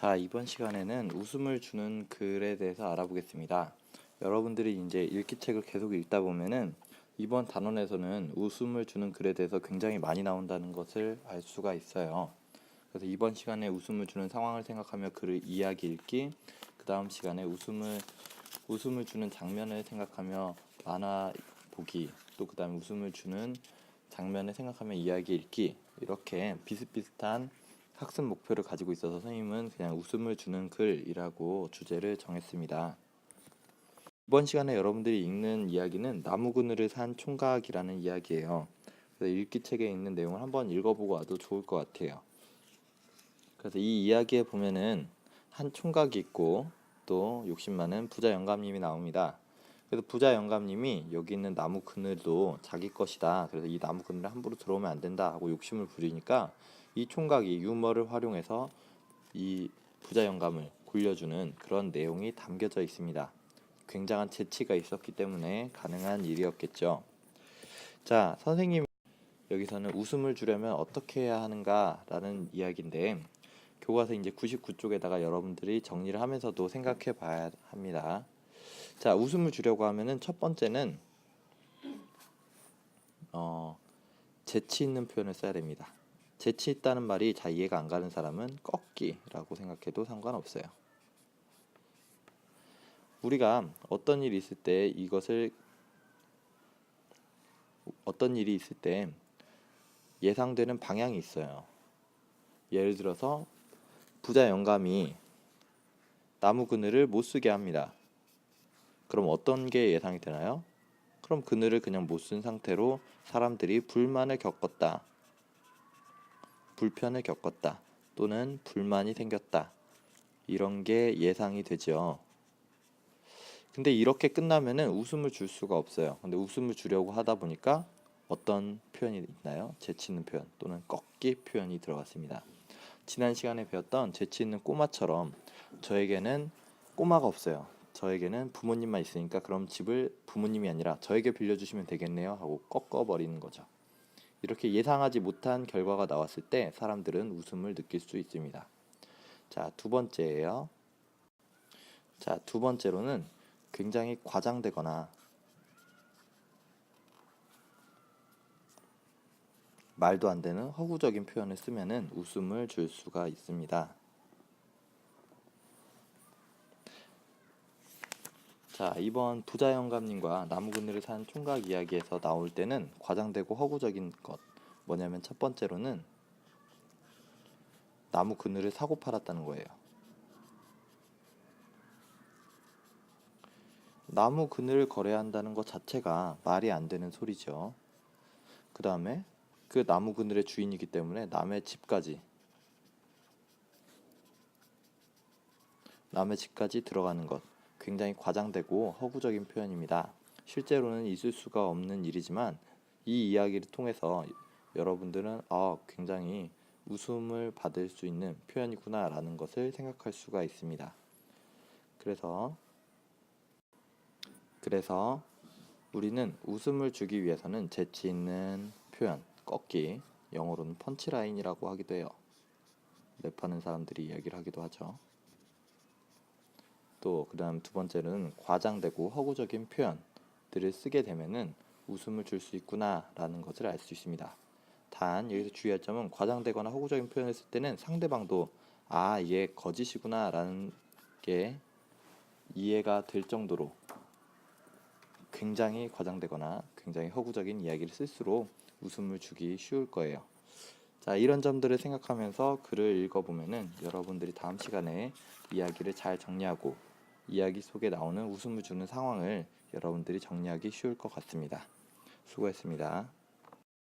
자, 이번 시간에는 웃음을 주는 글에 대해서 알아보겠습니다. 여러분들이 이제 읽기책을 계속 읽다 보면은 이번 단원에서는 웃음을 주는 글에 대해서 굉장히 많이 나온다는 것을 알 수가 있어요. 그래서 이번 시간에 웃음을 주는 상황을 생각하며 글을 이야기 읽기, 그 다음 시간에 웃음을 주는 장면을 생각하며 만화 보기, 또 그 다음에 웃음을 주는 장면을 생각하며 이야기 읽기, 이렇게 비슷비슷한 학습 목표를 가지고 있어서 선생님은 그냥 웃음을 주는 글이라고 주제를 정했습니다. 이번 시간에 여러분들이 읽는 이야기는 나무 그늘을 산 총각이라는 이야기예요. 그래서 읽기책에 있는 내용을 한번 읽어보고 와도 좋을 것 같아요. 그래서 이 이야기에 보면은 한 총각이 있고 또 욕심 많은 부자 영감님이 나옵니다. 그래서 부자 영감님이 여기 있는 나무 그늘도 자기 것이다. 그래서 이 나무 그늘에 함부로 들어오면 안 된다 하고 욕심을 부리니까 이 총각이 유머를 활용해서 이 부자 영감을 굴려주는 그런 내용이 담겨져 있습니다. 굉장한 재치가 있었기 때문에 가능한 일이었겠죠. 자, 선생님이 여기서는 웃음을 주려면 어떻게 해야 하는가라는 이야기인데 교과서 이제 99쪽에다가 여러분들이 정리를 하면서도 생각해 봐야 합니다. 자, 웃음을 주려고 하면은 첫 번째는 재치 있는 표현을 써야 됩니다. 재치 있다는 말이 잘 이해가 안 가는 사람은 꺾기라고 생각해도 상관없어요. 우리가 어떤 일이 있을 때 예상되는 방향이 있어요. 예를 들어서 부자 영감이 나무 그늘을 못 쓰게 합니다. 그럼 어떤 게 예상이 되나요? 그럼 그늘을 그냥 못 쓴 상태로 사람들이 불편을 겪었다, 또는 불만이 생겼다, 이런 게 예상이 되죠. 근데 이렇게 끝나면은 웃음을 줄 수가 없어요. 근데 웃음을 주려고 하다 보니까 어떤 표현이 있나요? 재치 있는 표현 또는 꺾기 표현이 들어갔습니다. 지난 시간에 배웠던 재치 있는 꼬마처럼 저에게는 꼬마가 없어요. 저에게는 부모님만 있으니까 그럼 집을 부모님이 아니라 저에게 빌려주시면 되겠네요 하고 꺾어버리는 거죠. 이렇게 예상하지 못한 결과가 나왔을 때 사람들은 웃음을 느낄 수 있습니다. 자, 두 번째로는 굉장히 과장되거나 말도 안 되는 허구적인 표현을 쓰면은 웃음을 줄 수가 있습니다. 자, 이번 부자 영감님과 나무 그늘을 산 총각 이야기에서 나올 때는 과장되고 허구적인 것 뭐냐면 첫 번째로는 나무 그늘을 사고 팔았다는 거예요. 나무 그늘을 거래한다는 것 자체가 말이 안 되는 소리죠. 그 다음에 그 나무 그늘의 주인이기 때문에 남의 집까지 들어가는 것 굉장히 과장되고 허구적인 표현입니다. 실제로는 있을 수가 없는 일이지만 이 이야기를 통해서 여러분들은 굉장히 웃음을 받을 수 있는 표현이구나 라는 것을 생각할 수가 있습니다. 그래서 우리는 웃음을 주기 위해서는 재치 있는 표현, 꺾기, 영어로는 펀치라인이라고 하기도 해요. 랩하는 사람들이 이야기를 하기도 하죠. 또 그다음 두 번째는 과장되고 허구적인 표현들을 쓰게 되면은 웃음을 줄 수 있구나라는 것을 알 수 있습니다. 단 여기서 주의할 점은 과장되거나 허구적인 표현을 쓸 때는 상대방도 얘 거짓이구나라는 게 이해가 될 정도로 굉장히 과장되거나 굉장히 허구적인 이야기를 쓸수록 웃음을 주기 쉬울 거예요. 자, 이런 점들을 생각하면서 글을 읽어보면은 여러분들이 다음 시간에 이야기를 잘 정리하고 이야기 속에 나오는 웃음을 주는 상황을 여러분들이 정리하기 쉬울 것 같습니다. 수고했습니다.